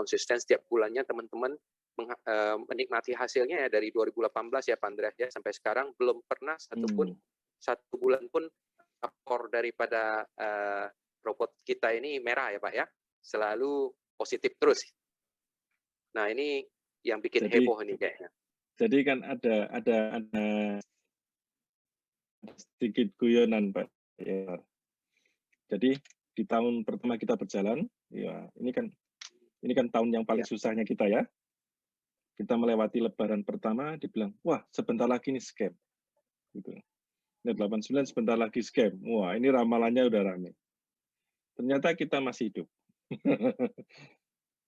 konsisten setiap bulannya teman-teman menikmati hasilnya ya dari 2018 ya Pak Andreas ya sampai sekarang belum pernah satu bulan pun rapor daripada robot kita ini merah ya Pak ya, selalu positif terus. Nah ini yang bikin heboh ini kayaknya. Jadi kan ada sedikit guyonan Pak. Ya. Jadi di tahun pertama kita berjalan, ya ini kan tahun yang paling susahnya kita ya. Kita melewati Lebaran pertama, dibilang, wah sebentar lagi ini scam. Gitu. Ini 89 sebentar lagi scam. Wah ini ramalannya udah rame. Ternyata kita masih hidup.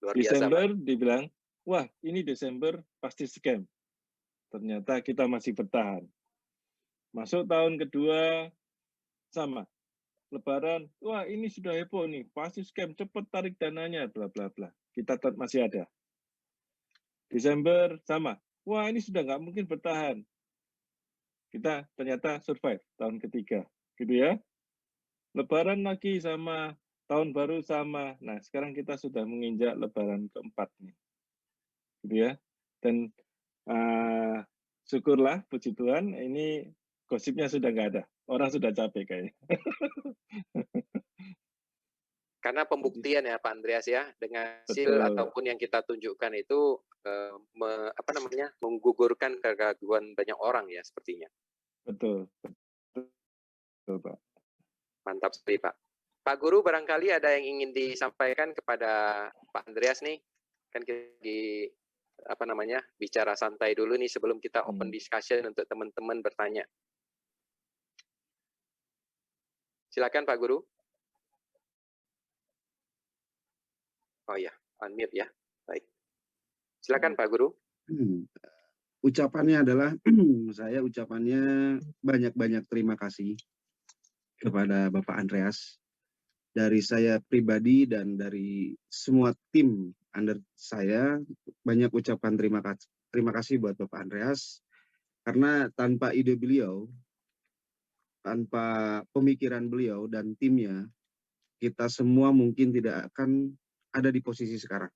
Luar biasa, Desember Pak. dibilang, wah ini Desember pasti scam. Ternyata kita masih bertahan. Masuk tahun kedua, sama. Lebaran, wah ini sudah heboh nih, pasti scam, cepet tarik dananya, bla bla bla. Kita tetap masih ada. Desember sama, wah ini sudah nggak mungkin bertahan. Kita ternyata survive tahun ketiga, gitu ya. Lebaran lagi sama, tahun baru sama. Nah sekarang kita sudah menginjak Lebaran keempat nih, gitu ya. Dan syukurlah, puji Tuhan, ini gosipnya sudah nggak ada. Orang sudah capek kayaknya. Karena pembuktian ya Pak Andreas ya, dengan hasil ataupun yang kita tunjukkan itu menggugurkan keraguan banyak orang ya sepertinya. Betul, betul Pak. Mantap sekali Pak. Pak Guru barangkali ada yang ingin disampaikan kepada Pak Andreas nih, kan kita bicara santai dulu nih sebelum kita open discussion untuk teman-teman bertanya. Silakan Pak Guru. Oh ya, unmute ya. Baik. Silakan Pak Guru. Ucapannya adalah, ucapannya banyak-banyak terima kasih kepada Bapak Andreas. Dari saya pribadi dan dari semua tim under saya, banyak ucapan terima kasih buat Bapak Andreas. Karena tanpa ide beliau, tanpa pemikiran beliau dan timnya, kita semua mungkin tidak akan ada di posisi sekarang.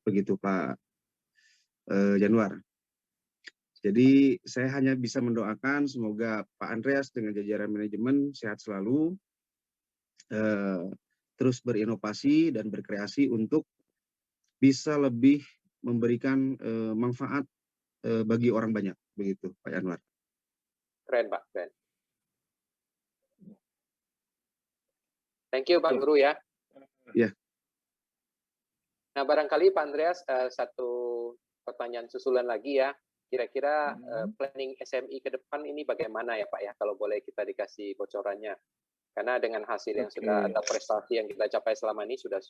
Begitu Pak Januar. Jadi saya hanya bisa mendoakan semoga Pak Andreas dengan jajaran manajemen sehat selalu, terus berinovasi dan berkreasi untuk bisa lebih memberikan manfaat bagi orang banyak. Begitu Pak Januar. Keren Pak, keren. Thank you Pak Guru ya. Ya. Nah barangkali Pak Andreas satu pertanyaan susulan lagi ya. Kira-kira planning SMI ke depan ini bagaimana ya Pak ya, kalau boleh kita dikasih bocorannya. Karena dengan hasil yang sudah ada, prestasi yang kita capai selama ini sudah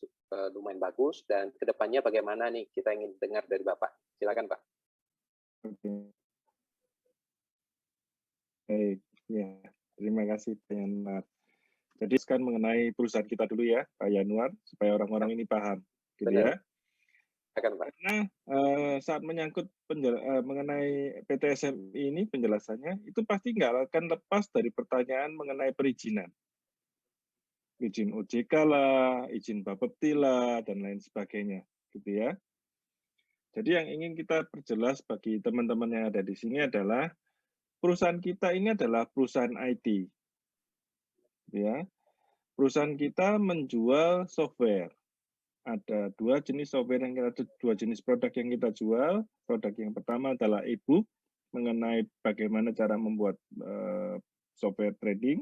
lumayan bagus, dan ke depannya bagaimana nih, kita ingin dengar dari Bapak. Silakan Pak. Baik, ya terima kasih Pak Yanuar. Jadi sekarang mengenai perusahaan kita dulu ya Pak Yanuar, supaya orang-orang ini paham. Gitu ya. Karena saat menyangkut mengenai PT SMI ini penjelasannya itu pasti nggak akan lepas dari pertanyaan mengenai perizinan, izin OJK lah, izin Bapepti lah, dan lain sebagainya, gitu ya. Jadi yang ingin kita perjelas bagi teman-teman yang ada di sini adalah perusahaan kita ini adalah perusahaan IT, ya. Perusahaan kita menjual software. Ada dua jenis produk yang kita jual. Produk yang pertama adalah e-book mengenai bagaimana cara membuat software trading,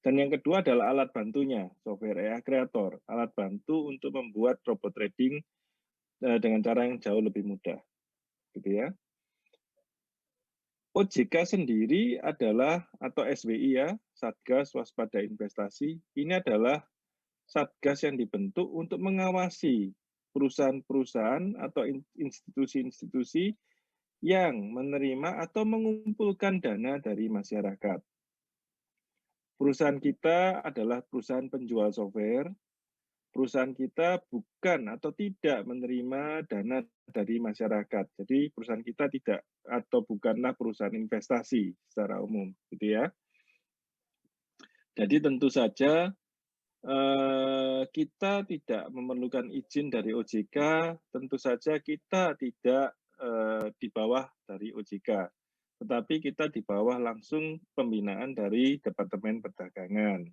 dan yang kedua adalah alat bantunya, software AI Creator, alat bantu untuk membuat robot trading dengan cara yang jauh lebih mudah, gitu ya. OJK sendiri adalah, atau SWI ya, Satgas Waspada Investasi, ini adalah Satgas yang dibentuk untuk mengawasi perusahaan-perusahaan atau institusi-institusi yang menerima atau mengumpulkan dana dari masyarakat. Perusahaan kita adalah perusahaan penjual software. Perusahaan kita bukan atau tidak menerima dana dari masyarakat. Jadi perusahaan kita tidak atau bukanlah perusahaan investasi secara umum, gitu ya. Jadi tentu saja kita tidak memerlukan izin dari OJK, tentu saja kita tidak di bawah dari OJK, tetapi kita di bawah langsung pembinaan dari Departemen Perdagangan.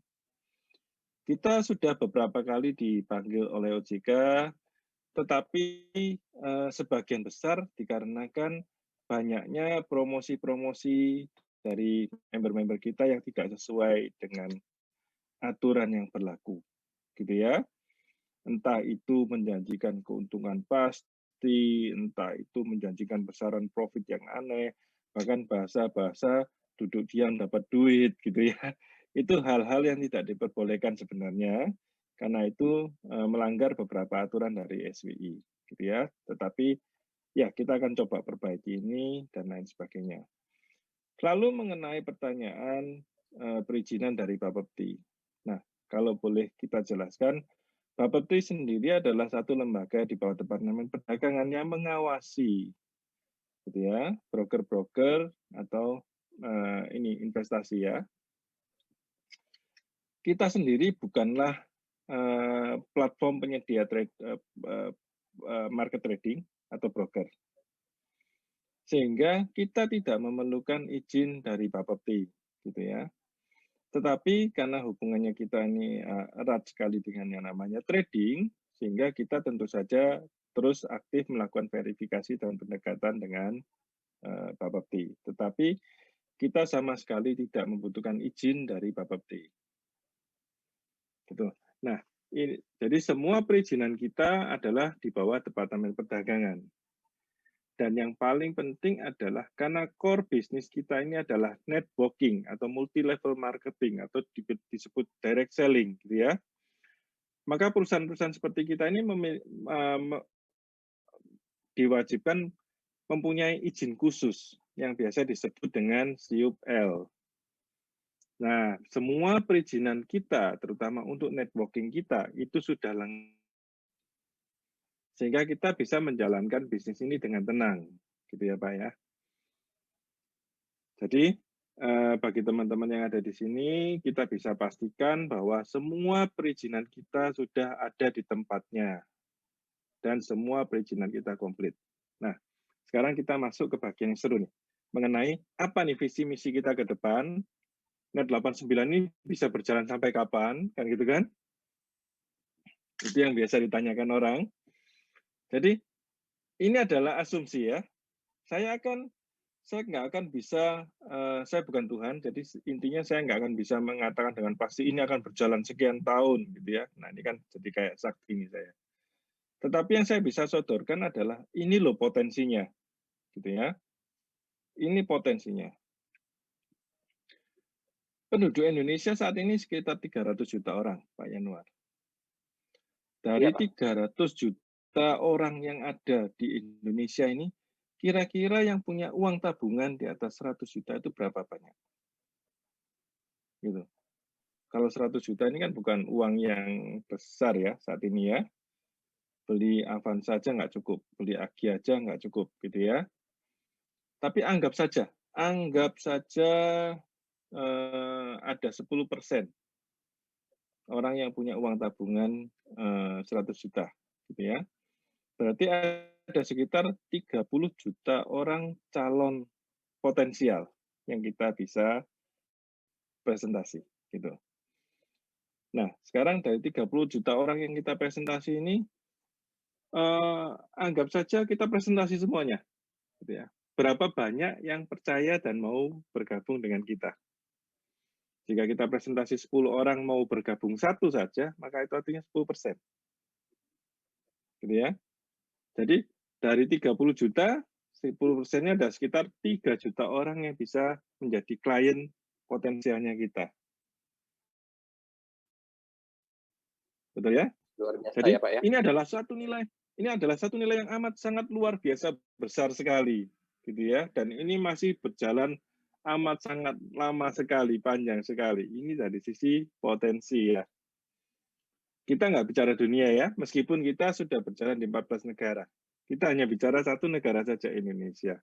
Kita sudah beberapa kali dipanggil oleh OJK, tetapi sebagian besar dikarenakan banyaknya promosi-promosi dari member-member kita yang tidak sesuai dengan aturan yang berlaku, gitu ya. Entah itu menjanjikan keuntungan pasti, entah itu menjanjikan besaran profit yang aneh, bahkan bahasa-bahasa duduk diam dapat duit, gitu ya. Itu hal-hal yang tidak diperbolehkan sebenarnya, karena itu melanggar beberapa aturan dari SWI, gitu ya. Tetapi ya kita akan coba perbaiki ini dan lain sebagainya. Lalu mengenai pertanyaan perizinan dari Bapepti. Nah, kalau boleh kita jelaskan, Bapepti sendiri adalah satu lembaga di bawah Departemen Perdagangan yang mengawasi, gitu ya, broker-broker atau ini investasi ya. Kita sendiri bukanlah platform penyedia market trading atau broker, sehingga kita tidak memerlukan izin dari Bapepti, gitu ya. Tetapi karena hubungannya kita ini erat sekali dengan yang namanya trading, sehingga kita tentu saja terus aktif melakukan verifikasi dan pendekatan dengan Bapepti. Tetapi kita sama sekali tidak membutuhkan izin dari Bapepti. Gitu. Nah, jadi semua perizinan kita adalah di bawah Departemen Perdagangan. Dan yang paling penting adalah karena core bisnis kita ini adalah networking atau multi-level marketing atau disebut direct selling, gitu ya. Maka perusahaan-perusahaan seperti kita ini diwajibkan mempunyai izin khusus yang biasa disebut dengan SIUP-L. Nah, semua perizinan kita, terutama untuk networking kita, itu sudah lengkap. Sehingga kita bisa menjalankan bisnis ini dengan tenang, gitu ya Pak ya. Jadi bagi teman-teman yang ada di sini, kita bisa pastikan bahwa semua perizinan kita sudah ada di tempatnya dan semua perizinan kita komplit. Nah, sekarang kita masuk ke bagian yang seru nih, mengenai apa nih visi misi kita ke depan. Net 89 ini bisa berjalan sampai kapan, kan gitu kan? Itu yang biasa ditanyakan orang. Jadi ini adalah asumsi ya. Saya nggak akan bisa, saya bukan Tuhan, jadi intinya saya nggak akan bisa mengatakan dengan pasti ini akan berjalan sekian tahun, gitu ya. Nah ini kan jadi kayak sakti ini saya. Tetapi yang saya bisa sodorkan adalah ini loh potensinya, gitu ya. Ini potensinya. Penduduk Indonesia saat ini sekitar 300 juta orang, Pak Yanuar. Dari 300 juta orang yang ada di Indonesia ini, kira-kira yang punya uang tabungan di atas 100 juta itu berapa banyak? Gitu. Kalau 100 juta ini kan bukan uang yang besar ya saat ini ya. Beli Avanza saja nggak cukup, beli Agi aja nggak cukup gitu ya. Tapi anggap saja ada 10% orang yang punya uang tabungan 100 juta gitu ya. Berarti ada sekitar 30 juta orang calon potensial yang kita bisa presentasi gitu. Nah, sekarang dari 30 juta orang yang kita presentasi ini, anggap saja kita presentasi semuanya. Gitu ya. Berapa banyak yang percaya dan mau bergabung dengan kita. Jika kita presentasi 10 orang mau bergabung satu saja, maka itu artinya 10%. Gitu ya. Jadi dari 30 juta, 10%-nya ada sekitar 3 juta orang yang bisa menjadi klien potensialnya kita. Betul ya? Luar biasa. Jadi ya, Pak, ya? ini adalah satu nilai yang amat sangat luar biasa besar sekali, gitu ya. Dan ini masih berjalan amat sangat lama sekali, panjang sekali. Ini dari sisi potensi ya. Kita nggak bicara dunia ya, meskipun kita sudah berjalan di 14 negara. Kita hanya bicara satu negara saja, Indonesia.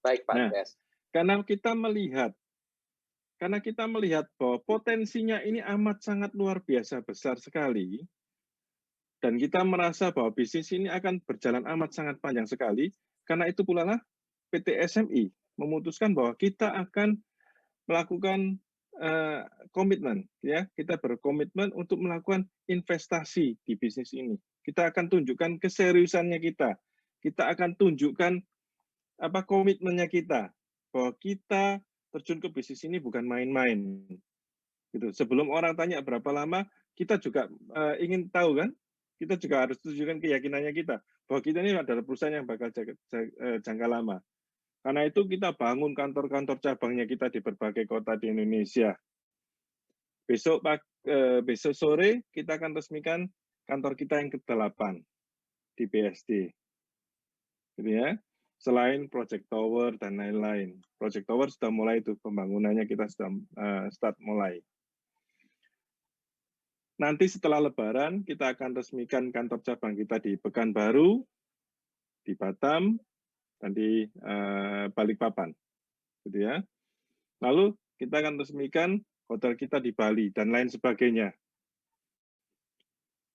Baik, Pak Nah, Andreas. karena kita melihat Karena kita melihat bahwa potensinya ini amat sangat luar biasa besar sekali, dan kita merasa bahwa bisnis ini akan berjalan amat sangat panjang sekali, karena itu pula lah PT SMI memutuskan bahwa kita akan melakukan komitmen, ya, kita berkomitmen untuk melakukan investasi di bisnis ini. Kita akan tunjukkan keseriusannya kita akan tunjukkan komitmennya kita, bahwa kita terjun ke bisnis ini bukan main-main. Gitu. Sebelum orang tanya berapa lama, kita juga ingin tahu kan, kita juga harus tunjukkan keyakinannya kita bahwa kita ini adalah perusahaan yang bakal jangka lama. Karena itu kita bangun kantor-kantor cabangnya kita di berbagai kota di Indonesia. Besok sore kita akan resmikan kantor kita yang ke-8 di BSD. Gitu ya. Selain Project Tower dan lain-lain. Project Tower sudah mulai itu pembangunannya, kita sudah start mulai. Nanti setelah Lebaran, kita akan resmikan kantor cabang kita di Pekanbaru, di Batam, dan di Balikpapan. Gitu ya. Lalu kita akan resmikan hotel kita di Bali, dan lain sebagainya.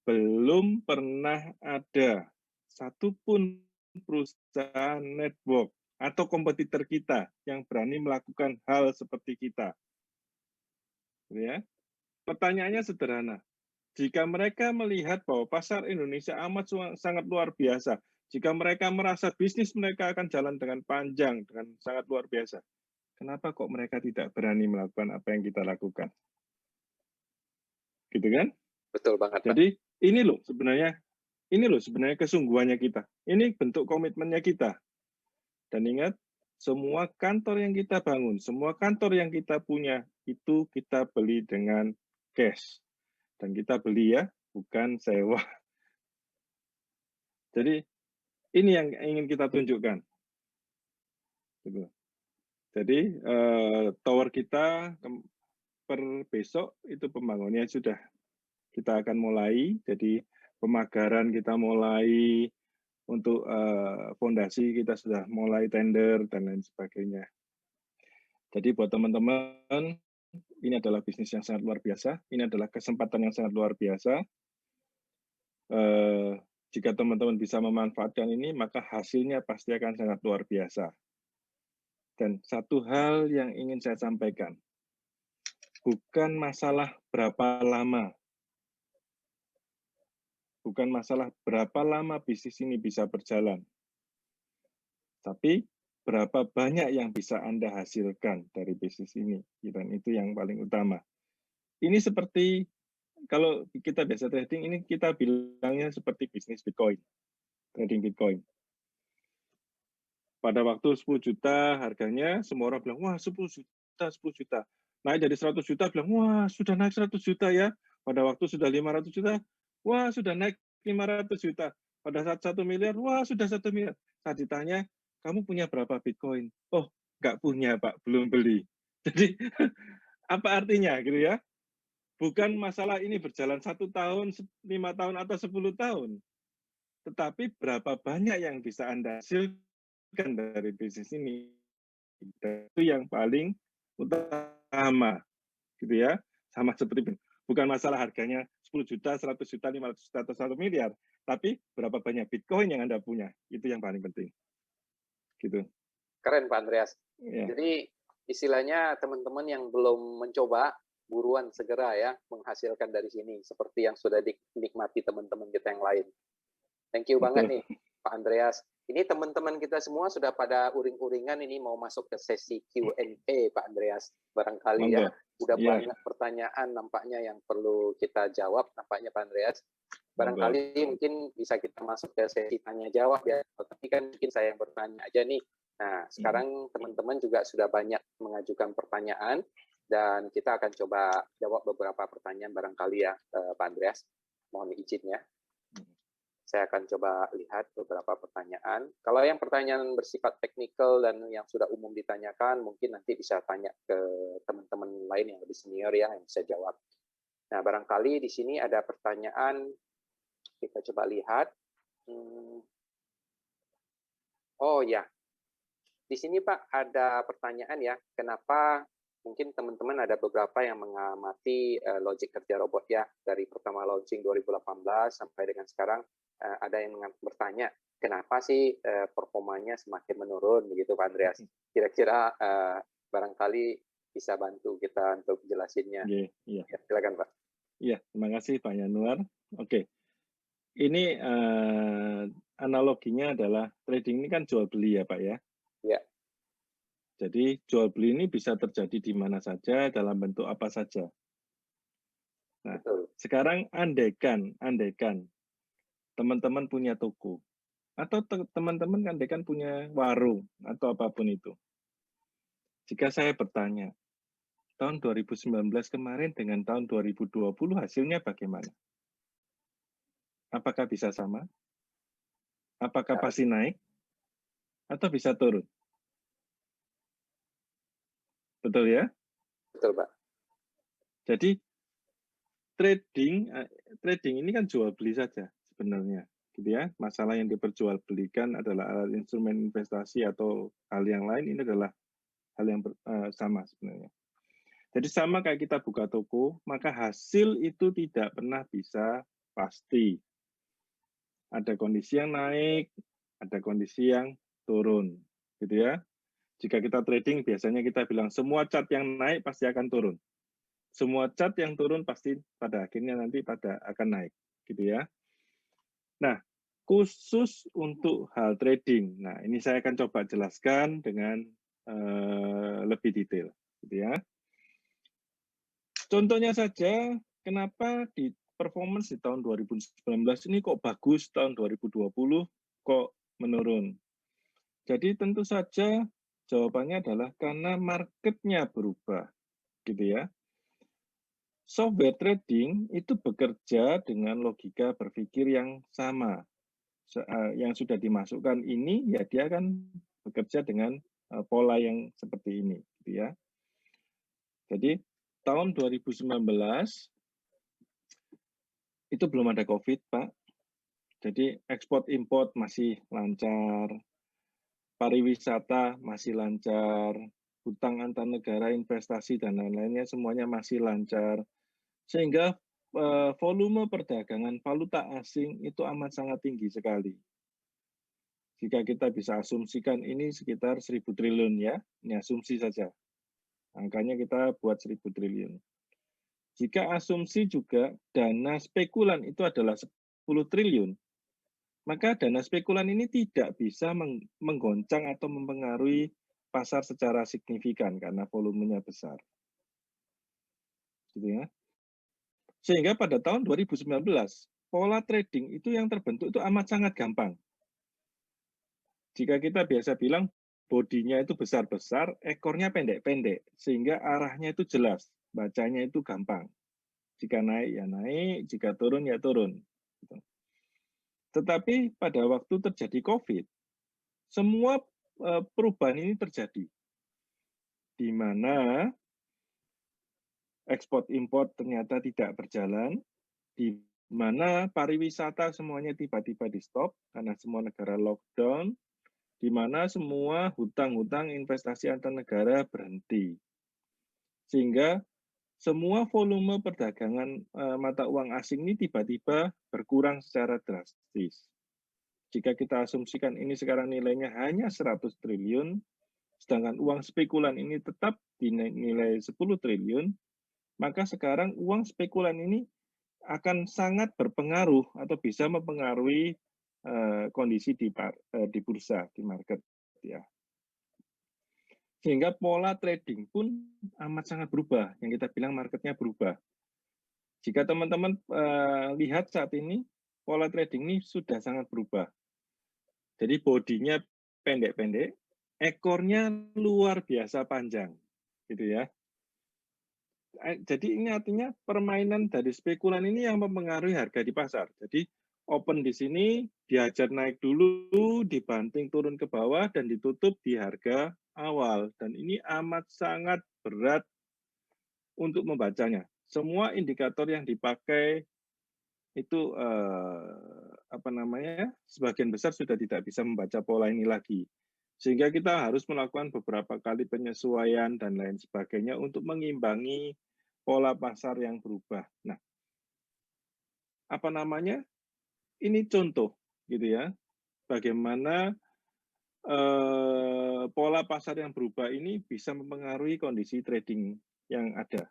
Belum pernah ada satupun perusahaan network atau kompetitor kita yang berani melakukan hal seperti kita. Gitu ya. Pertanyaannya sederhana. Jika mereka melihat bahwa pasar Indonesia amat sangat luar biasa, jika mereka merasa bisnis mereka akan jalan dengan panjang, dengan sangat luar biasa, kenapa kok mereka tidak berani melakukan apa yang kita lakukan? Gitu kan? Betul banget, Pak. Jadi ini loh sebenarnya kesungguhannya kita. Ini bentuk komitmennya kita. Dan ingat, semua kantor yang kita bangun, semua kantor yang kita punya, itu kita beli dengan cash. Dan kita beli ya, bukan sewa. Jadi ini yang ingin kita tunjukkan. Gitu. Jadi tower kita per besok itu pembangunannya sudah kita akan mulai. Jadi pemagaran kita mulai, untuk fondasi kita sudah mulai tender dan lain sebagainya. Jadi buat teman-teman, ini adalah bisnis yang sangat luar biasa. Ini adalah kesempatan yang sangat luar biasa. Jika teman-teman bisa memanfaatkan ini, maka hasilnya pasti akan sangat luar biasa. Dan satu hal yang ingin saya sampaikan, bukan masalah berapa lama. Bukan masalah berapa lama bisnis ini bisa berjalan. Tapi berapa banyak yang bisa Anda hasilkan dari bisnis ini. Dan itu yang paling utama. Ini seperti, kalau kita biasa trading, ini kita bilangnya seperti bisnis Bitcoin. Trading Bitcoin. Pada waktu 10 juta harganya, semua orang bilang, wah 10 juta. Naik dari 100 juta, bilang, wah sudah naik 100 juta ya. Pada waktu sudah 500 juta, wah sudah naik 500 juta. Pada saat 1 miliar, wah sudah 1 miliar. Saat ditanya, kamu punya berapa Bitcoin? Oh, nggak punya Pak, belum beli. Jadi, apa artinya gitu ya? Bukan masalah ini berjalan 1 tahun, 5 tahun, atau 10 tahun. Tetapi berapa banyak yang bisa Anda hasilkan dari bisnis ini. Itu yang paling utama. Gitu ya. Sama seperti bukan masalah harganya 10 juta, 100 juta, 500 juta, atau 1 miliar. Tapi berapa banyak Bitcoin yang Anda punya. Itu yang paling penting. Gitu. Keren Pak Andreas. Ya. Jadi istilahnya teman-teman yang belum mencoba, buruan segera ya menghasilkan dari sini. Seperti yang sudah dinikmati teman-teman kita yang lain. Thank you banget nih Pak Andreas. Ini teman-teman kita semua sudah pada uring-uringan ini mau masuk ke sesi Q&A Pak Andreas. Barangkali ya, udah banyak pertanyaan nampaknya yang perlu kita jawab nampaknya Pak Andreas. Barangkali mungkin bisa kita masuk ke sesi tanya-jawab ya. Tapi kan mungkin saya yang bertanya aja nih. Nah, sekarang teman-teman juga sudah banyak mengajukan pertanyaan dan kita akan coba jawab beberapa pertanyaan barangkali ya Pak Andreas. Mohon izinnya. Saya akan coba lihat beberapa pertanyaan. Kalau yang pertanyaan bersifat teknikal dan yang sudah umum ditanyakan, mungkin nanti bisa tanya ke teman-teman lain yang lebih senior ya, yang bisa jawab. Nah, barangkali di sini ada pertanyaan, kita coba lihat. Oh ya, di sini Pak ada pertanyaan ya, kenapa mungkin teman-teman ada beberapa yang mengamati logik kerja robot ya, dari pertama launching 2018 sampai dengan sekarang ada yang bertanya, kenapa sih performanya semakin menurun begitu Pak Andreas? Kira-kira barangkali bisa bantu kita untuk jelasinnya. Iya. Ya, silakan Pak. Iya, terima kasih Pak Yanuar. Oke. Ini analoginya adalah trading ini kan jual beli ya Pak ya. Iya. Jadi jual beli ini bisa terjadi di mana saja, dalam bentuk apa saja. Nah, Betul. sekarang andaikan teman-teman punya toko, atau teman-teman andaikan punya warung, atau apapun itu. Jika saya bertanya, tahun 2019 kemarin dengan tahun 2020 hasilnya bagaimana? Apakah bisa sama? Apakah pasti naik? Atau bisa turun? Betul ya? Betul, Pak. Jadi trading ini kan jual beli saja sebenarnya, gitu ya. Masalah yang diperjualbelikan adalah alat instrumen investasi atau hal yang lain, ini adalah hal yang sama sebenarnya. Jadi sama kayak kita buka toko, maka hasil itu tidak pernah bisa pasti. Ada kondisi yang naik, ada kondisi yang turun, gitu ya. Jika kita trading, biasanya kita bilang semua chart yang naik pasti akan turun. Semua chart yang turun pasti pada akhirnya nanti akan naik, gitu ya. Nah, khusus untuk hal trading, nah ini saya akan coba jelaskan dengan lebih detail, gitu ya. Contohnya saja, kenapa di performance di tahun 2019 ini kok bagus, tahun 2020 kok menurun. Jadi tentu saja jawabannya adalah karena marketnya berubah, gitu ya. Software trading itu bekerja dengan logika berpikir yang sama. Yang sudah dimasukkan ini, ya dia akan bekerja dengan pola yang seperti ini, gitu ya. Jadi tahun 2019 itu belum ada COVID, Pak. Jadi ekspor import masih lancar, pariwisata masih lancar, hutang antar negara, investasi dan lain-lainnya semuanya masih lancar. Sehingga volume perdagangan valuta asing itu amat sangat tinggi sekali. Jika kita bisa asumsikan ini sekitar 1.000 triliun ya, ini asumsi saja. Angkanya kita buat 1.000 triliun. Jika asumsi juga dana spekulan itu adalah 10 triliun, maka dana spekulan ini tidak bisa menggoncang atau mempengaruhi pasar secara signifikan karena volumenya besar. Gitu ya. Sehingga pada tahun 2019, pola trading itu yang terbentuk itu amat sangat gampang. Jika kita biasa bilang bodinya itu besar-besar, ekornya pendek-pendek, sehingga arahnya itu jelas, bacanya itu gampang. Jika naik ya naik, jika turun ya turun. Tetapi pada waktu terjadi COVID, semua perubahan ini terjadi, di mana ekspor import ternyata tidak berjalan, di mana pariwisata semuanya tiba-tiba di stop karena semua negara lockdown, di mana semua hutang-hutang investasi antar negara berhenti. Sehingga semua volume perdagangan mata uang asing ini tiba-tiba berkurang secara drastis. Jika kita asumsikan ini sekarang nilainya hanya 100 triliun, sedangkan uang spekulan ini tetap dinilai 10 triliun, maka sekarang uang spekulan ini akan sangat berpengaruh atau bisa mempengaruhi kondisi di bursa, di market. Ya. Sehingga pola trading pun amat sangat berubah, yang kita bilang marketnya berubah. Jika teman-teman lihat saat ini, pola trading ini sudah sangat berubah. Jadi bodinya pendek-pendek, ekornya luar biasa panjang, gitu ya. Jadi ini artinya permainan dari spekulan ini yang mempengaruhi harga di pasar. Jadi open di sini, dihajar naik dulu, dibanting turun ke bawah, dan ditutup di harga awal. Dan ini amat sangat berat untuk membacanya. Semua indikator yang dipakai itu sebagian besar sudah tidak bisa membaca pola ini lagi. Sehingga kita harus melakukan beberapa kali penyesuaian dan lain sebagainya untuk mengimbangi pola pasar yang berubah. Nah, apa namanya? Ini contoh gitu ya, bagaimana pola pasar yang berubah ini bisa mempengaruhi kondisi trading yang ada.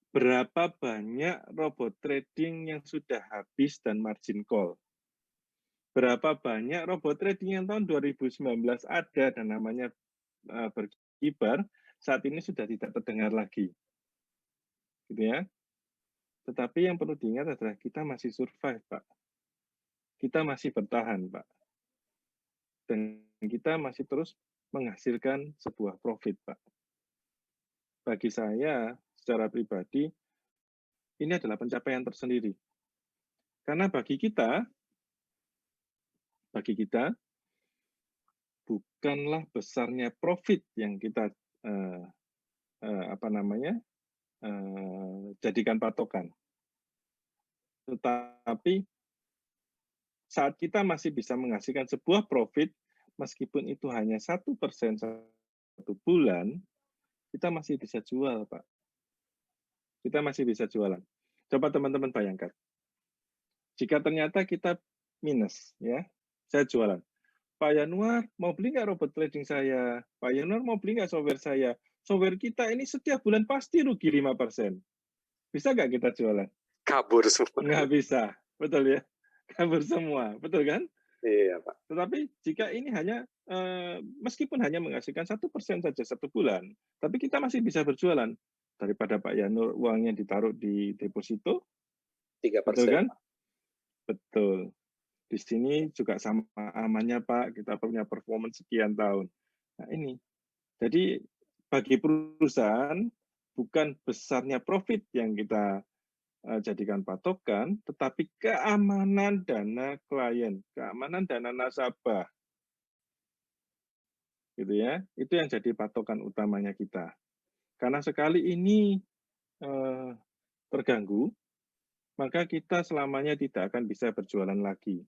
Berapa banyak robot trading yang sudah habis dan margin call? Berapa banyak robot trading yang tahun 2019 ada dan namanya berkibar, saat ini sudah tidak terdengar lagi. Gitu ya. Tetapi yang perlu diingat adalah kita masih survive, Pak. Kita masih bertahan, Pak. Dan kita masih terus menghasilkan sebuah profit, Pak. Bagi saya, secara pribadi, ini adalah pencapaian tersendiri. Karena bagi kita bukanlah besarnya profit yang kita jadikan patokan. Tetapi saat kita masih bisa menghasilkan sebuah profit, meskipun itu hanya 1% satu bulan, kita masih bisa jual, Pak. Kita masih bisa jualan. Coba teman-teman bayangkan. Jika ternyata kita minus, ya, saya jualan. Pak Yanuar, mau beli nggak robot trading saya? Pak Yanuar, mau beli nggak software saya? Software kita ini setiap bulan pasti rugi 5%. Bisa nggak kita jualan? Kabur semua. Nggak bisa, betul ya? Kabur semua, betul kan? Iya, Pak. Tetapi jika ini hanya, meskipun hanya menghasilkan 1% saja satu bulan, tapi kita masih bisa berjualan. Daripada Pak Yanur uangnya ditaruh di deposito, 3%. betul kan? Betul. Di sini juga sama amannya Pak, kita punya performance sekian tahun. Nah ini, jadi bagi perusahaan, bukan besarnya profit yang kita jadikan patokan, tetapi keamanan dana klien, keamanan dana nasabah. Gitu ya, itu yang jadi patokan utamanya kita. Karena sekali ini terganggu, maka kita selamanya tidak akan bisa berjualan lagi.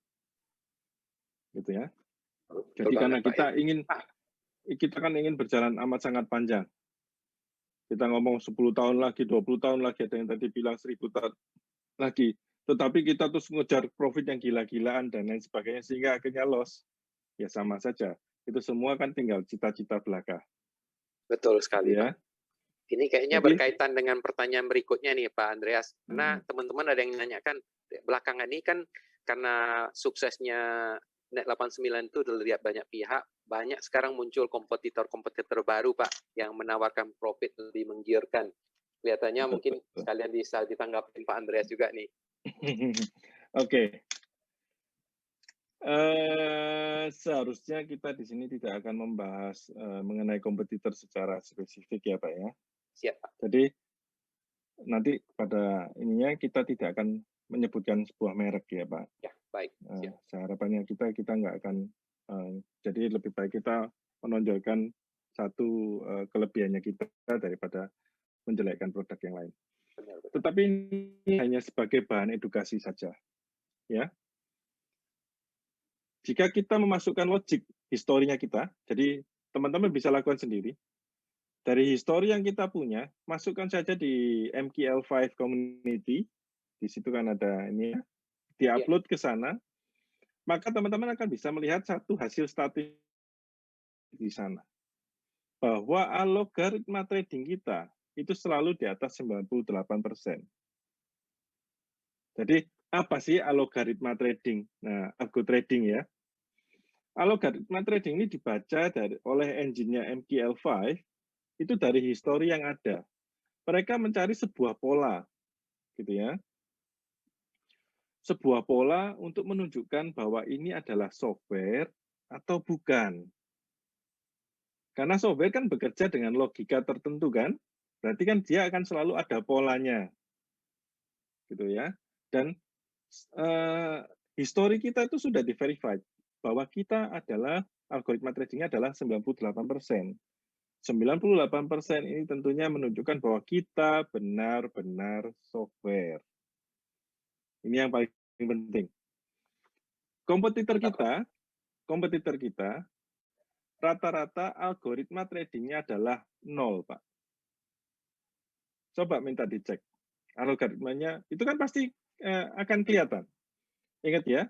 Gitu ya. Jadi karena kita kan ingin berjalan amat sangat panjang. Kita ngomong 10 tahun lagi, 20 tahun lagi, ada yang tadi bilang 1000 tahun lagi. Tetapi kita terus ngejar profit yang gila-gilaan dan lain sebagainya, sehingga akhirnya loss. Ya sama saja. Itu semua kan tinggal cita-cita belaka. Betul sekali, ya. Pak. Ini kayaknya berkaitan dengan pertanyaan berikutnya nih, Pak Andreas. Karena teman-teman ada yang menanyakan, belakangan ini kan karena suksesnya Net 89 itu dilihat banyak pihak, banyak sekarang muncul kompetitor-kompetitor baru, Pak, yang menawarkan profit lebih menggiurkan. Kelihatannya mungkin sekalian bisa ditanggapi Pak Andreas juga nih. Oke. Seharusnya kita di sini tidak akan membahas mengenai kompetitor secara spesifik ya Pak ya. Siap Pak. Jadi nanti pada ininya kita tidak akan menyebutkan sebuah merek ya Pak. Ya baik. Siap. Harapannya kita nggak akan, jadi lebih baik kita menonjolkan satu kelebihannya kita daripada menjelekkan produk yang lain. Benar. Tetapi ini hanya sebagai bahan edukasi saja, ya. Jika kita memasukkan logik historinya kita, jadi teman-teman bisa lakukan sendiri. Dari histori yang kita punya, masukkan saja di MQL5 community, di situ kan ada ini ya, diupload ke sana, maka teman-teman akan bisa melihat satu hasil statistik di sana. Bahwa algoritma trading kita itu selalu di atas 98%. Jadi apa sih algoritma trading? Nah, algo trading ya. Algoritma trading ini dibaca oleh engine-nya MQL5 itu dari histori yang ada. Mereka mencari sebuah pola, gitu ya. Sebuah pola untuk menunjukkan bahwa ini adalah software atau bukan. Karena software kan bekerja dengan logika tertentu kan, berarti kan dia akan selalu ada polanya, gitu ya. Dan histori kita itu sudah di-verified bahwa kita adalah algoritma tradingnya adalah 98%. 98% ini tentunya menunjukkan bahwa kita benar-benar software. Ini yang paling penting. Kompetitor kita rata-rata algoritma tradingnya adalah 0, Pak. Coba minta dicek. Algoritmanya itu kan pasti akan kelihatan. Ingat ya,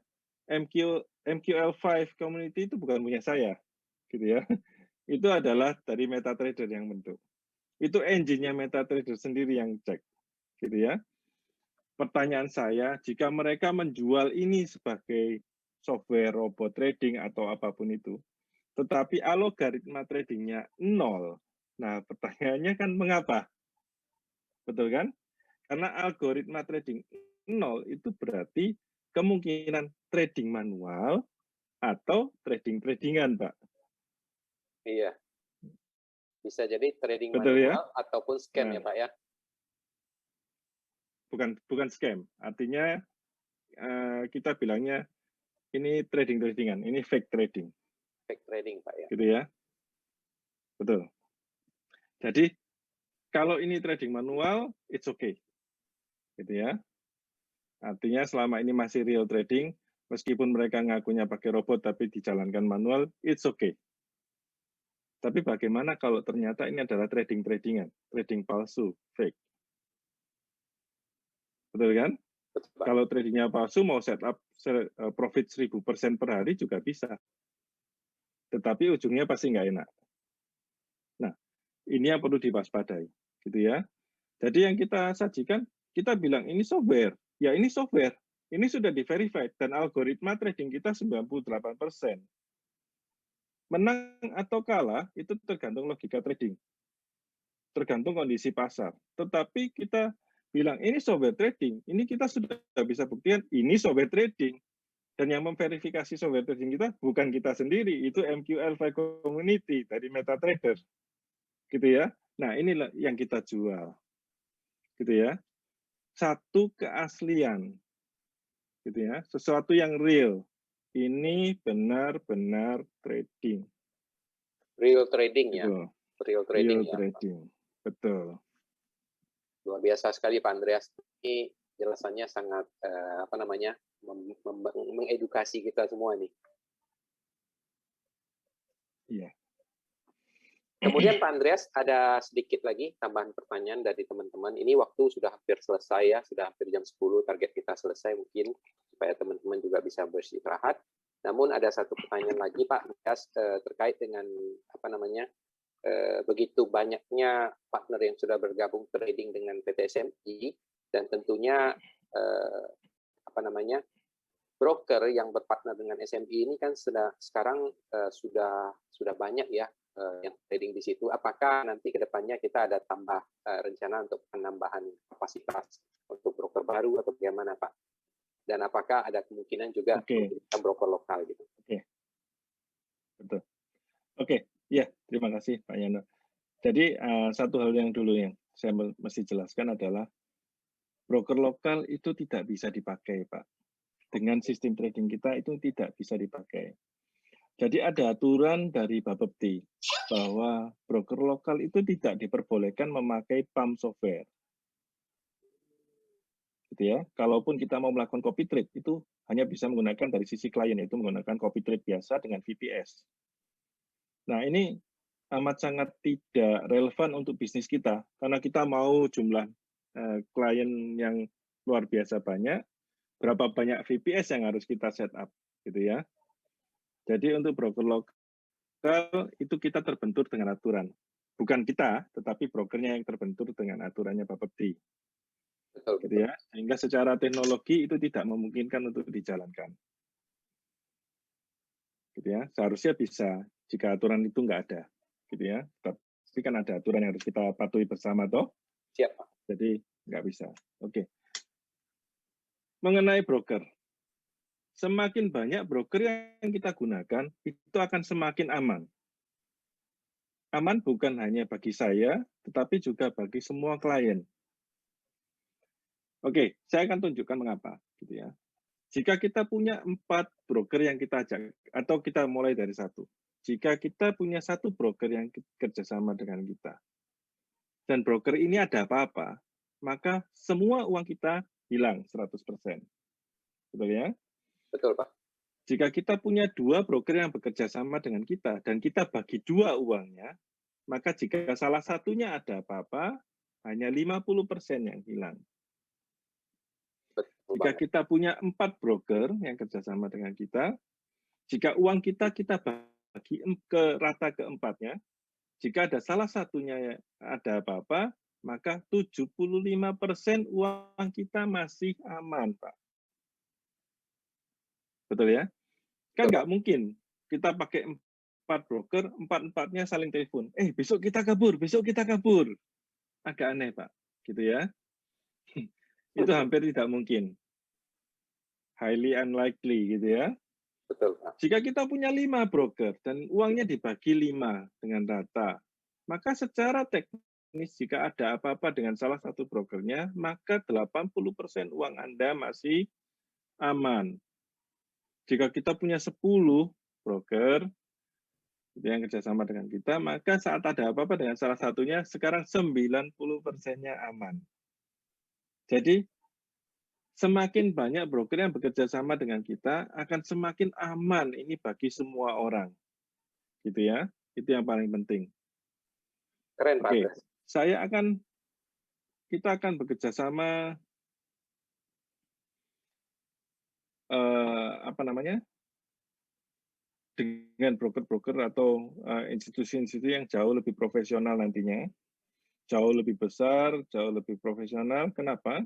MQL5 community itu bukan punya saya, gitu ya. Itu adalah dari MetaTrader yang bentuk. Itu engine-nya MetaTrader sendiri yang cek, gitu ya. Pertanyaan saya, jika mereka menjual ini sebagai software robot trading atau apapun itu, tetapi algoritma tradingnya 0. Nah, pertanyaannya kan mengapa? Betul kan? Karena algoritma trading 0 itu berarti kemungkinan trading manual atau trading-tradingan, Pak. Iya. Bisa jadi trading Betul manual ya? ataupun scam ya, Pak ya? Bukan scam. Artinya kita bilangnya ini trading-tradingan, ini fake trading. Fake trading, Pak ya. Gitu ya. Betul. Jadi kalau ini trading manual, it's okay. Gitu ya. Artinya selama ini masih real trading, meskipun mereka ngakunya pakai robot tapi dijalankan manual, it's okay. Tapi bagaimana kalau ternyata ini adalah trading-tradingan, trading palsu, fake. Betul kan? Betul, Kalau tradingnya palsu, mau setup profit 1000% per hari juga bisa. Tetapi ujungnya pasti nggak enak. Nah, ini yang perlu diwaspadai. Gitu ya. Jadi yang kita sajikan, kita bilang ini software. Ya ini software. Ini sudah di-verified dan algoritma trading kita 98%. Menang atau kalah itu tergantung logika trading. Tergantung kondisi pasar. Tetapi kita bilang ini software trading, ini kita sudah bisa buktikan ini software trading. Dan yang memverifikasi software trading kita bukan kita sendiri, itu MQL5 community dari MetaTrader. Gitu ya. Nah, inilah yang kita jual. Gitu ya. Satu keaslian. Gitu ya. Sesuatu yang real. Ini benar-benar trading. Real trading ya. Gitu. Real trading Real ya. Trading. Betul. Luar biasa sekali Pak Andreas. Ini jelasannya sangat mengedukasi kita semua nih. Iya. Kemudian Pak Andreas, ada sedikit lagi tambahan pertanyaan dari teman-teman. Ini waktu sudah hampir selesai ya, sudah hampir jam 10, target kita selesai mungkin, supaya teman-teman juga bisa beristirahat. Namun ada satu pertanyaan lagi Pak Andreas, terkait dengan begitu banyaknya partner yang sudah bergabung trading dengan PT SMI, dan tentunya broker yang berpartner dengan SMI ini kan sekarang sudah banyak ya yang trading di situ. Apakah nanti ke depannya kita ada rencana untuk penambahan kapasitas untuk broker baru atau bagaimana Pak? Dan apakah ada kemungkinan juga broker lokal gitu? Betul. Ya, terima kasih Pak Yano. Jadi satu hal yang dulu yang saya mesti jelaskan adalah broker lokal itu tidak bisa dipakai, Pak. Dengan sistem trading kita itu tidak bisa dipakai. Jadi ada aturan dari Bapepti bahwa broker lokal itu tidak diperbolehkan memakai pump software. Gitu ya. Kalaupun kita mau melakukan copy trade itu hanya bisa menggunakan dari sisi klien, yaitu menggunakan copy trade biasa dengan VPS. Nah, ini amat sangat tidak relevan untuk bisnis kita karena kita mau jumlah klien yang luar biasa banyak, berapa banyak VPS yang harus kita setup, gitu ya. Jadi untuk broker lokal itu kita terbentur dengan aturan. Bukan kita, tetapi brokernya yang terbentur dengan aturannya Bapepti. Betul, gitu ya. Sehingga secara teknologi itu tidak memungkinkan untuk dijalankan. Gitu ya. Seharusnya bisa jika aturan itu nggak ada. Gitu ya. Tapi kan ada aturan yang harus kita patuhi bersama toh. Siap, Pak. Jadi nggak bisa. Oke. Mengenai broker. Semakin banyak broker yang kita gunakan, itu akan semakin aman. Aman bukan hanya bagi saya, tetapi juga bagi semua klien. Oke, saya akan tunjukkan mengapa. Gitu ya. Jika kita punya 4 broker yang kita ajak, atau kita mulai dari 1. Jika kita punya 1 broker yang kerjasama dengan kita, dan broker ini ada apa-apa, maka semua uang kita hilang 100%. Betul ya? Betul, Pak. Jika kita punya 2 broker yang bekerja sama dengan kita dan kita bagi 2 uangnya, maka jika salah satunya ada apa-apa, hanya 50% yang hilang. Jika kita punya 4 broker yang kerjasama dengan kita, jika uang kita bagi rata keempatnya, jika ada salah satunya ada apa-apa, maka 75% uang kita masih aman, Pak. Betul ya? Kan nggak mungkin kita pakai 4 broker, 4-4-nya saling telepon. Besok kita kabur, besok kita kabur. Agak aneh, Pak. Gitu ya. Itu hampir tidak mungkin. Highly unlikely, gitu ya. Betul, Pak. Jika kita punya 5 broker dan uangnya dibagi 5 dengan rata, maka secara teknis jika ada apa-apa dengan salah satu brokernya, maka 80% uang Anda masih aman. Jika kita punya 10 broker yang kerjasama dengan kita, maka saat ada apa-apa dengan salah satunya, sekarang 90%-nya aman. Jadi, semakin banyak broker yang bekerja sama dengan kita, akan semakin aman ini bagi semua orang. Gitu ya, itu yang paling penting. Keren, Pak. Oke, kita akan bekerja sama, dengan broker-broker atau institusi-institusi yang jauh lebih profesional nantinya, jauh lebih besar, jauh lebih profesional. Kenapa?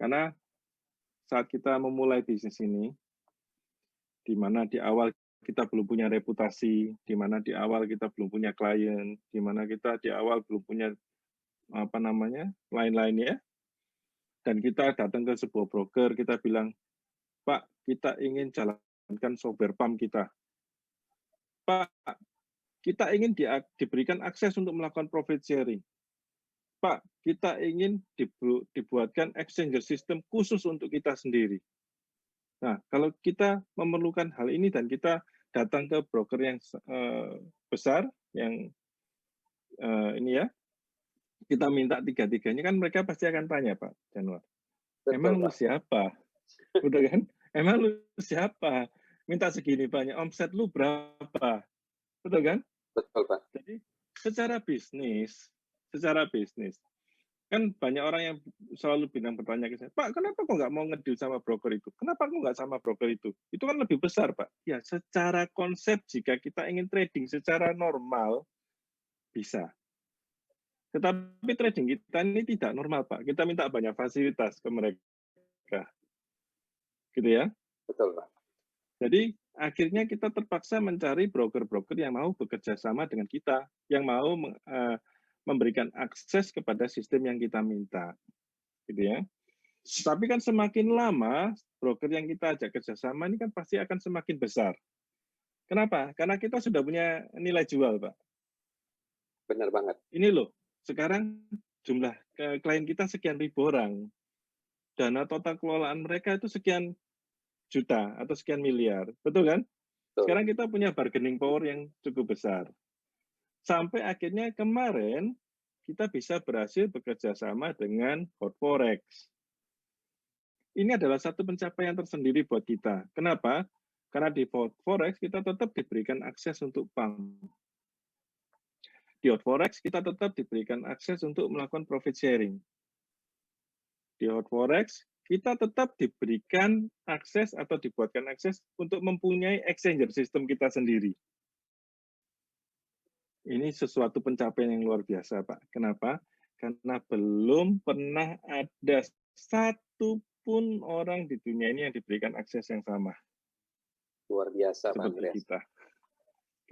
Karena saat kita memulai bisnis ini, di mana di awal kita belum punya reputasi, di mana di awal kita belum punya klien, di mana kita di awal belum punya lain-lainnya, dan kita datang ke sebuah broker, kita bilang, Pak, kita ingin jalankan software pump kita. Pak, kita ingin diberikan akses untuk melakukan profit sharing. Pak, kita ingin dibuatkan exchanger system khusus untuk kita sendiri. Nah, kalau kita memerlukan hal ini dan kita datang ke broker yang besar, yang ini ya, kita minta tiga-tiganya, kan mereka pasti akan tanya, Pak Januar, emang lu siapa? Udah kan? Emang lu siapa? Minta segini banyak, omset lu berapa? Betul kan? Betul, Pak. Jadi secara bisnis, kan banyak orang yang selalu bertanya ke saya, Pak, kenapa kok nggak mau ngedeal sama broker itu? Kenapa kok nggak sama broker itu? Itu kan lebih besar, Pak. Ya, secara konsep jika kita ingin trading secara normal, bisa. Tetapi trading kita ini tidak normal, Pak. Kita minta banyak fasilitas ke mereka. Gitu ya? Betul, Pak. Jadi akhirnya kita terpaksa mencari broker-broker yang mau bekerja sama dengan kita, yang mau memberikan akses kepada sistem yang kita minta. Gitu ya. Tapi kan semakin lama, broker yang kita ajak kerjasama ini kan pasti akan semakin besar. Kenapa? Karena kita sudah punya nilai jual, Pak. Benar banget. Ini loh, sekarang jumlah klien kita sekian ribu orang. Dana total kelolaan mereka itu sekian juta atau sekian miliar. Betul kan? Betul. Sekarang kita punya bargaining power yang cukup besar. Sampai akhirnya kemarin kita bisa berhasil bekerja sama dengan Hot Forex. Ini adalah satu pencapaian tersendiri buat kita. Kenapa? Karena di Hot Forex kita tetap diberikan akses untuk pump. Di Hot Forex kita tetap diberikan akses untuk melakukan profit sharing. Di Hot Forex kita tetap diberikan akses atau dibuatkan akses untuk mempunyai exchanger system kita sendiri. Ini sesuatu pencapaian yang luar biasa, Pak. Kenapa? Karena belum pernah ada satu pun orang di dunia ini yang diberikan akses yang sama. Luar biasa, Pak seperti Andreas. kita.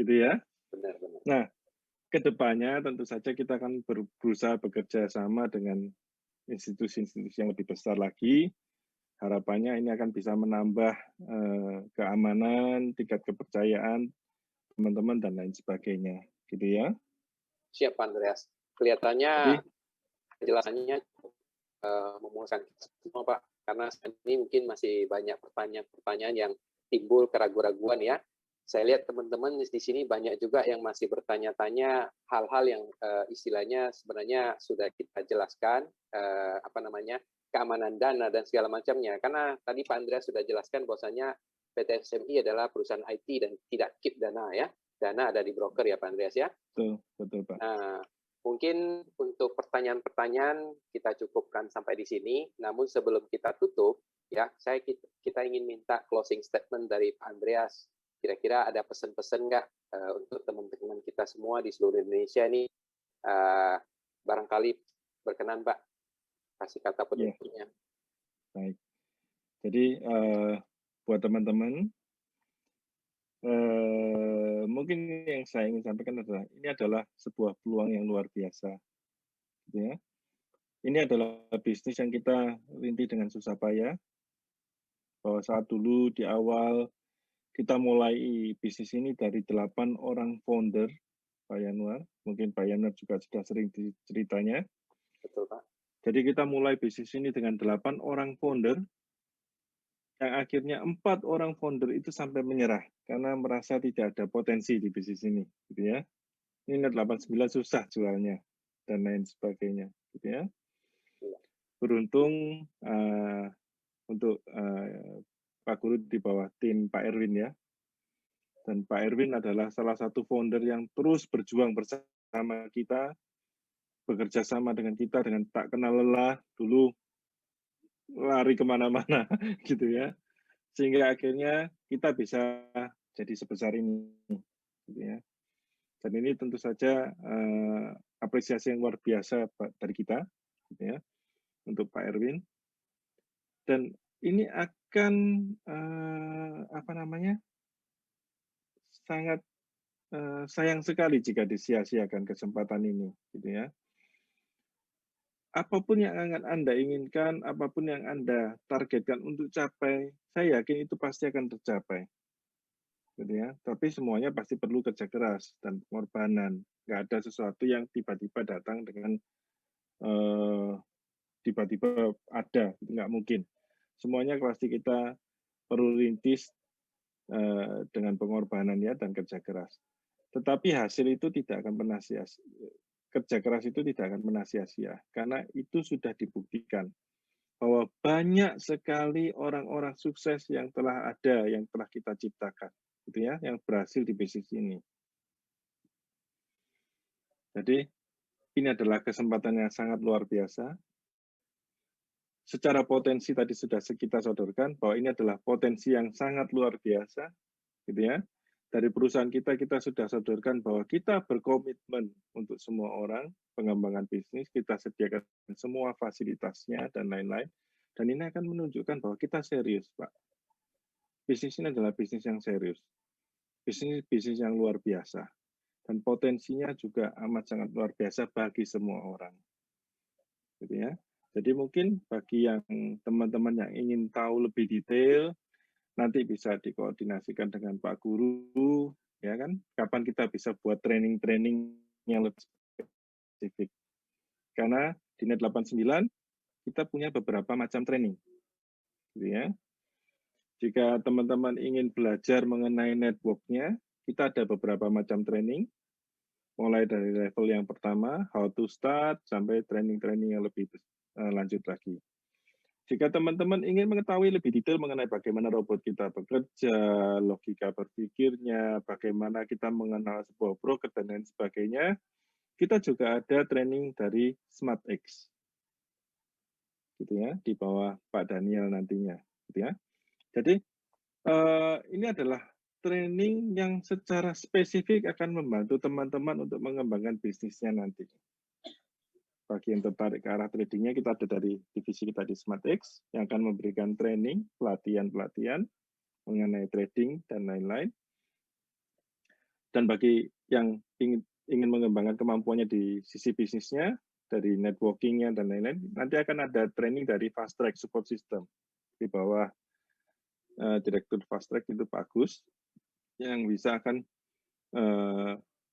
Gitu ya? Benar-benar. Nah, kedepannya tentu saja kita akan berusaha bekerja sama dengan institusi-institusi yang lebih besar lagi. Harapannya ini akan bisa menambah keamanan, tingkat kepercayaan teman-teman dan lain sebagainya, gitu ya. Siap, Pak Andreas. Kelihatannya penjelasannya memuaskan kita semua, Pak. Karena ini mungkin masih banyak pertanyaan-pertanyaan yang timbul keraguan-raguan ya. Saya lihat teman-teman di sini banyak juga yang masih bertanya-tanya hal-hal yang istilahnya sebenarnya sudah kita jelaskan, keamanan dana dan segala macamnya. Karena tadi Pak Andreas sudah jelaskan bahwasanya PT SMI adalah perusahaan IT dan tidak keep dana ya. Dana ada di broker ya Pak Andreas ya. Betul Pak. Nah, mungkin untuk pertanyaan-pertanyaan kita cukupkan sampai di sini. Namun sebelum kita tutup, ya, kita ingin minta closing statement dari Pak Andreas. Kira-kira ada pesan-pesan nggak untuk teman-teman kita semua di seluruh Indonesia ini? Barangkali berkenan Pak, kasih kata penutupnya. Baik. Jadi buat teman-teman, mungkin yang saya ingin sampaikan adalah ini adalah sebuah peluang yang luar biasa, gitu ya. Ini adalah bisnis yang kita rintis dengan susah payah. Bahwa saat dulu di awal kita mulai bisnis ini dari 8 orang founder, Pak Yanuar. Mungkin Pak Yanuar juga sudah sering ceritanya. Betul Pak. Jadi kita mulai bisnis ini dengan 8 orang founder, yang akhirnya 4 orang founder itu sampai menyerah karena merasa tidak ada potensi di bisnis ini, gitu ya. Ini 89 susah jualnya dan lain sebagainya, gitu ya. Beruntung untuk Pak Guru di bawah tim Pak Erwin ya. Dan Pak Erwin adalah salah satu founder yang terus berjuang bersama kita, bekerja sama dengan kita dengan tak kenal lelah, dulu lari kemana-mana gitu ya. Sehingga akhirnya kita bisa jadi sebesar ini, gitu ya. Dan ini tentu saja apresiasi yang luar biasa dari kita, gitu ya, untuk Pak Erwin. Dan ini akan sangat sayang sekali jika disia-siakan kesempatan ini, gitu ya. Apapun yang akan Anda inginkan, apapun yang Anda targetkan untuk capai, saya yakin itu pasti akan tercapai. Gitu ya. Tapi semuanya pasti perlu kerja keras dan pengorbanan. Nggak ada sesuatu yang tiba-tiba datang dengan tiba-tiba ada, nggak mungkin. Semuanya pasti kita perlu rintis dengan pengorbanan ya dan kerja keras. Tetapi hasil itu tidak akan pernah sia-sia. Kerja keras itu tidak akan pernah sia-sia karena itu sudah dibuktikan bahwa banyak sekali orang-orang sukses yang telah ada, yang telah kita ciptakan, gitu ya, yang berhasil di bisnis ini. Jadi ini adalah kesempatan yang sangat luar biasa. Secara potensi tadi sudah kita sodorkan bahwa ini adalah potensi yang sangat luar biasa, gitu ya. Dari perusahaan kita sudah sodorkan bahwa kita berkomitmen untuk semua orang, pengembangan bisnis, kita sediakan semua fasilitasnya dan lain-lain. Dan ini akan menunjukkan bahwa kita serius, Pak. Bisnis ini adalah bisnis yang serius. Bisnis yang luar biasa. Dan potensinya juga amat sangat luar biasa bagi semua orang. Gitu ya. Jadi mungkin bagi yang teman-teman yang ingin tahu lebih detail, nanti bisa dikoordinasikan dengan Pak Guru, ya kan? Kapan kita bisa buat training-training yang lebih spesifik. Karena di Net 89 kita punya beberapa macam training. Gitu ya. Jika teman-teman ingin belajar mengenai network-nya, kita ada beberapa macam training. Mulai dari level yang pertama, how to start, sampai training-training yang lebih lanjut lagi. Jika teman-teman ingin mengetahui lebih detail mengenai bagaimana robot kita bekerja, logika berpikirnya, bagaimana kita mengenal sebuah broker, dan lain sebagainya, kita juga ada training dari SmartX. Gitu ya, di bawah Pak Daniel nantinya. Gitu ya. Jadi, ini adalah training yang secara spesifik akan membantu teman-teman untuk mengembangkan bisnisnya nanti. Bagi yang tertarik ke arah tradingnya, kita ada dari divisi kita di SmartX yang akan memberikan training, pelatihan-pelatihan mengenai trading dan lain-lain. Dan bagi yang ingin mengembangkan kemampuannya di sisi bisnisnya, dari networking-nya dan lain-lain, nanti akan ada training dari Fast Track Support System di bawah Direktur Fast Track itu Pak Agus, yang bisa akan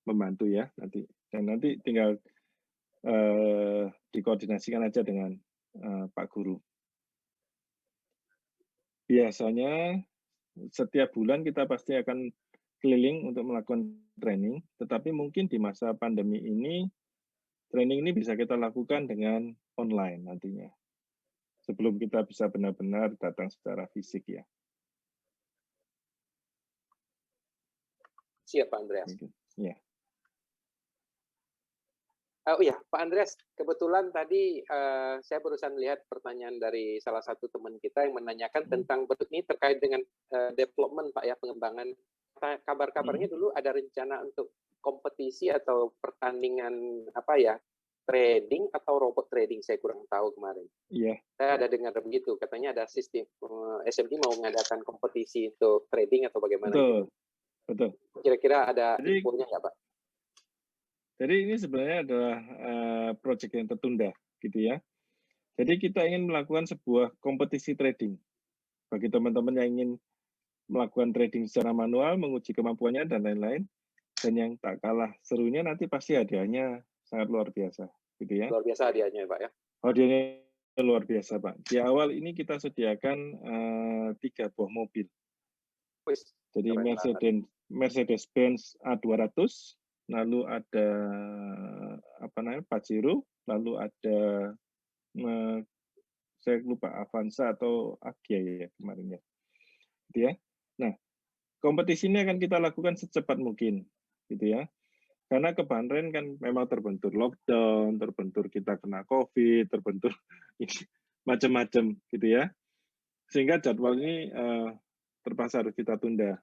membantu ya nanti. Dan nanti tinggal dikoordinasikan aja dengan Pak Guru. Biasanya setiap bulan kita pasti akan keliling untuk melakukan training, tetapi mungkin di masa pandemi ini, training ini bisa kita lakukan dengan online nantinya. Sebelum kita bisa benar-benar datang secara fisik ya. Siap, Pak Andreas. Ya. Oh iya, Pak Andreas, kebetulan tadi saya barusan lihat pertanyaan dari salah satu teman kita yang menanyakan tentang ini terkait dengan development, Pak ya, pengembangan. Kabar-kabarnya dulu ada rencana untuk kompetisi atau pertandingan apa ya, trading atau robot trading, saya kurang tahu kemarin. Iya. Saya ada dengar begitu, katanya ada sistem SMI mau mengadakan kompetisi untuk trading atau bagaimana? Betul, gitu. Betul. Kira-kira ada infonya nggak, Pak? Jadi ini sebenarnya adalah proyek yang tertunda, gitu ya. Jadi kita ingin melakukan sebuah kompetisi trading bagi teman-teman yang ingin melakukan trading secara manual, menguji kemampuannya dan lain-lain. Dan yang tak kalah serunya nanti pasti hadiahnya sangat luar biasa, gitu ya. Luar biasa hadiahnya, Pak ya. Hadiahnya luar biasa, Pak. Di awal ini kita sediakan 3 buah mobil. Jadi Mercedes-Benz A200, lalu ada Pajero, lalu ada saya lupa Avanza atau Agya ya kemarin ya. Gitu ya. Nah, kompetisi ini akan kita lakukan secepat mungkin, gitu ya. Karena kemarin kan memang terbentur lockdown, terbentur kita kena COVID, terbentur macam-macam, gitu ya. Sehingga jadwal ini terpaksa harus kita tunda.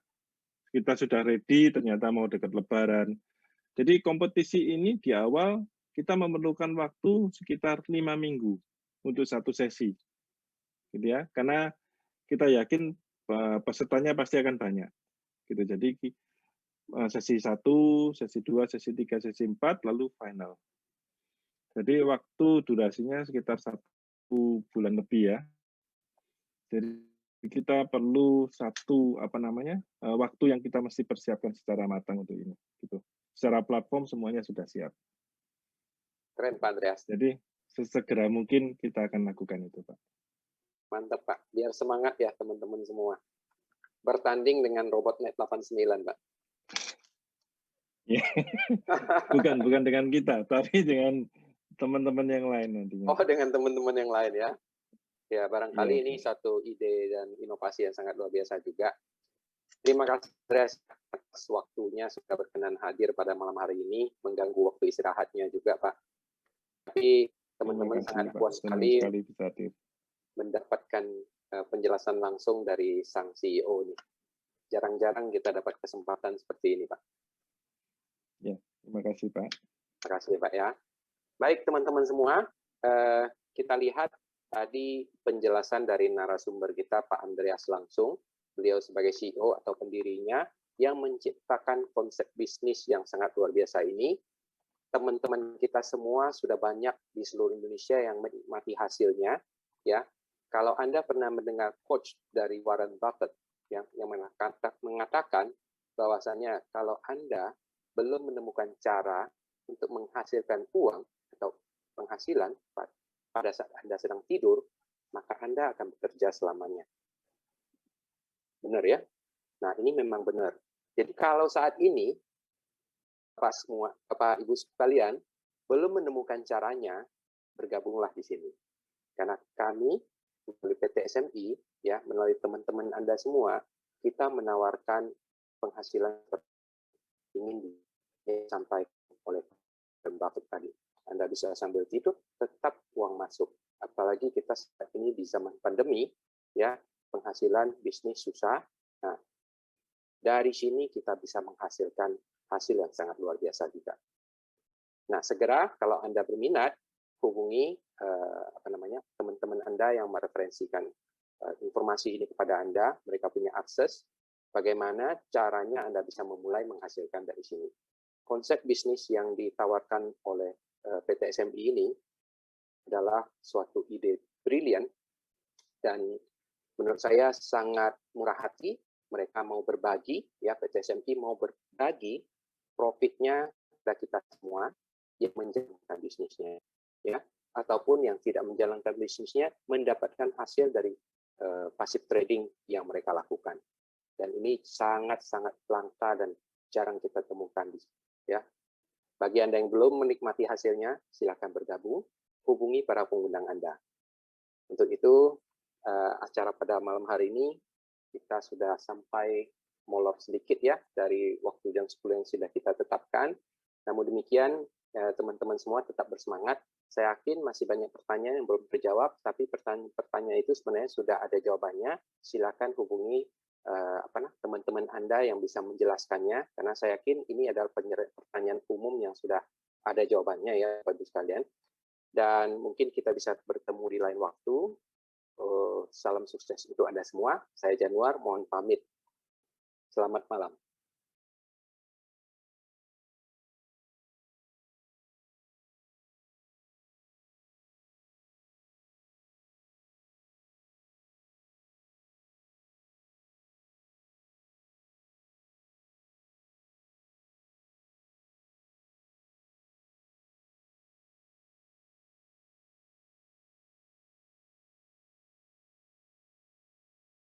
Kita sudah ready, ternyata mau dekat Lebaran. Jadi kompetisi ini di awal kita memerlukan waktu sekitar 5 minggu untuk satu sesi, gitu ya. Karena kita yakin pesertanya pasti akan banyak, gitu. Jadi sesi 1, sesi 2, sesi 3, sesi 4, lalu final. Jadi waktu durasinya sekitar 1 bulan lebih ya. Jadi kita perlu waktu yang kita mesti persiapkan secara matang untuk ini, gitu. Secara platform semuanya sudah siap. Keren, Pak Andreas. Jadi sesegera mungkin kita akan lakukan itu, Pak. Mantap, Pak. Biar semangat ya teman-teman semua. Bertanding dengan robot Net 89, Pak. bukan dengan kita, tapi dengan teman-teman yang lain nantinya. Oh, dengan teman-teman yang lain ya. Ya, barangkali ini satu ide dan inovasi yang sangat luar biasa juga. Terima kasih, Andreas, atas waktunya sudah berkenan hadir pada malam hari ini, mengganggu waktu istirahatnya juga, Pak. Tapi teman-teman sangat puas sekali mendapatkan penjelasan langsung dari sang CEO ini. Jarang-jarang kita dapat kesempatan seperti ini, Pak. Ya, terima kasih, Pak. Terima kasih, Pak ya. Baik, teman-teman semua, kita lihat tadi penjelasan dari narasumber kita, Pak Andreas langsung. Beliau sebagai CEO atau pendirinya yang menciptakan konsep bisnis yang sangat luar biasa ini. Teman-teman kita semua sudah banyak di seluruh Indonesia yang menikmati hasilnya. Ya, kalau Anda pernah mendengar coach dari Warren Buffett yang mengatakan bahwasannya kalau Anda belum menemukan cara untuk menghasilkan uang atau penghasilan pada saat Anda sedang tidur, maka Anda akan bekerja selamanya. Benar ya? Nah, ini memang benar. Jadi kalau saat ini, Bapak Ibu sekalian, belum menemukan caranya, bergabunglah di sini. Karena kami, melalui PT SMI, ya, melalui teman-teman Anda semua, kita menawarkan penghasilan ingin disampaikan oleh Buffett tadi. Anda bisa sambil tidur, tetap uang masuk. Apalagi kita saat ini di zaman pandemi, ya, penghasilan bisnis susah. Nah, dari sini kita bisa menghasilkan hasil yang sangat luar biasa juga. Nah, segera kalau Anda berminat, hubungi teman-teman Anda yang mereferensikan informasi ini kepada Anda. Mereka punya akses bagaimana caranya Anda bisa memulai menghasilkan dari sini. Konsep bisnis yang ditawarkan oleh PT SMI ini adalah suatu ide brilian dan menurut saya sangat murah hati. Mereka mau berbagi, ya, PT SMI mau berbagi profitnya kepada kita semua yang menjalankan bisnisnya, ya, ataupun yang tidak menjalankan bisnisnya mendapatkan hasil dari passive trading yang mereka lakukan. Dan ini sangat-sangat langka dan jarang kita temukan, ya. Bagi Anda yang belum menikmati hasilnya, silakan bergabung, hubungi para pengundang Anda. Untuk itu, acara pada malam hari ini kita sudah sampai molor sedikit ya dari waktu jam 10 yang sudah kita tetapkan. Namun demikian, teman-teman semua tetap bersemangat. Saya yakin masih banyak pertanyaan yang belum terjawab, tapi pertanyaan itu sebenarnya sudah ada jawabannya. Silakan hubungi teman-teman Anda yang bisa menjelaskannya, karena saya yakin ini adalah pertanyaan umum yang sudah ada jawabannya ya Bapak-Ibu sekalian. Dan mungkin kita bisa bertemu di lain waktu. Salam sukses untuk Anda semua. Saya Januar, mohon pamit. Selamat malam.